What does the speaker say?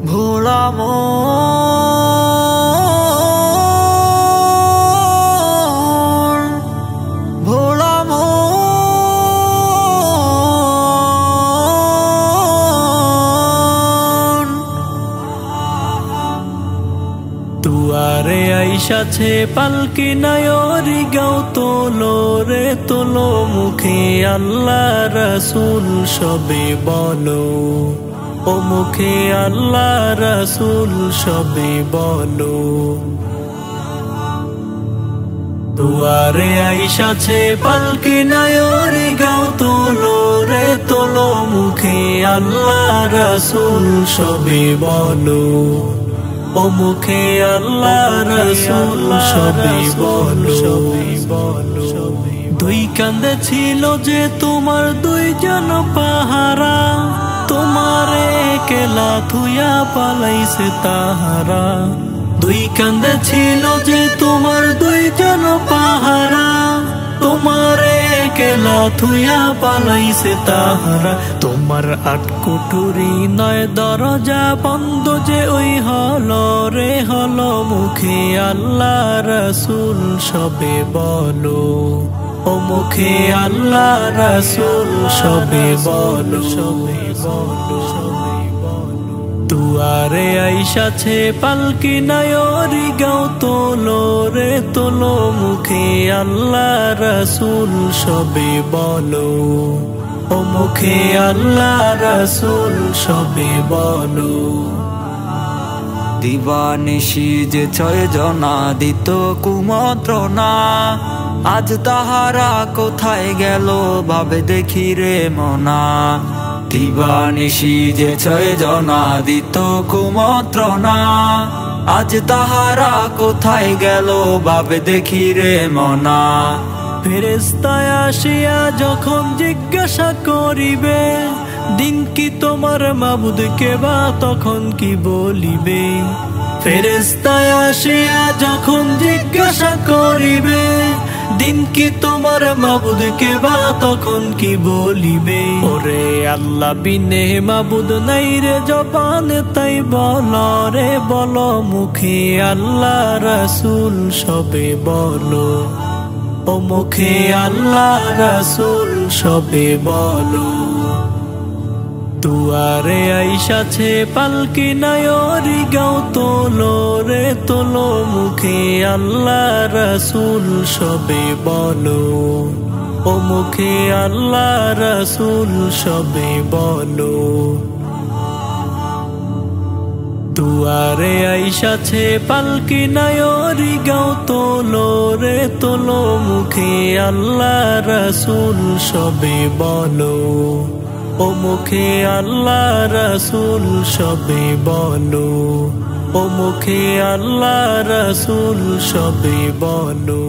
ভোলা ভোলা দুয়ারে আইসাছে পালকি নায়রি গাও তোলো রে তোলো মুখে আল্লাহ রাসূল সবে বলো ও মুখে আল্লাহ রাসূল সবে বলো দুয়ারে আইসাছে পালকি নায়রি গাও তোলো রে তোলো মুখে আল্লাহ রাসূল সবে বলো ও মুখে আল্লাহ রাসূল সবে বলো দুই কান্দে ছিল যে তোমার দুইজন পাহারা তোমারে একলা থুয়া পালাইছে তাহারা দুই কান্দে ছিল যে তোমার দুইজন পাহারা তোমারে একলা থুয়া পালাইছে তাহারা তোমার আট কুঠুরি নয় দরজা বন্ধ যে ওই হলো রে হলো মুখে আল্লাহ রাসূল সবে বলো ও মুখে আল্লাহ রাসূল সবে বলো দুয়ারে আইসাছে পালকি নায়রি গাও তোলো রে তোলো মুখে আল্লাহ রাসূল সবে বলো ও মুখে আল্লাহ রাসূল সবে বলো দিবানিশি যে 6 জনা দিত কুমন্ত্রণা আজ তাহারা কোথায় গেল ভাবে দেখি রে মনা দিবানিশি যে 6 জনা দিত কুমন্ত্রণা আজ তাহারা কোথায় গেল ভাবে দেখি রে মনা ফেরেশতা আসিয়া যখন জিজ্ঞাসা করিবে দিন কি তোমার মাবুদ কেবা তখন কি বলিবে ফেরেশতা আসিয়া যখন জিজ্ঞাসা করিবে দিন কি তোমার মাবুদ কেবা তখন কি বলিবে ওরে আল্লাহ বিনে মাবুদ নাই রে জবানে তাই বলো রে বলো মুখে আল্লাহ রাসূল সবে বলো ও মুখে আল্লাহ রাসূল সবে বলো দুয়ারে আইসাছে পালকি নায়রি গাও তোলো রে তোলো মুখে আল্লাহ রাসূল সবে বলো ও মুখে আল্লাহ রাসূল সবে বলো দুয়ারে আইসাছে পালকি নায়রি গাও তোলো রে তোলো মুখে আল্লাহ রাসূল সবে বলো ও মুখে আল্লাহ রাসূল সবে বলো ও মুখে আল্লাহ রাসূল সবে বলো।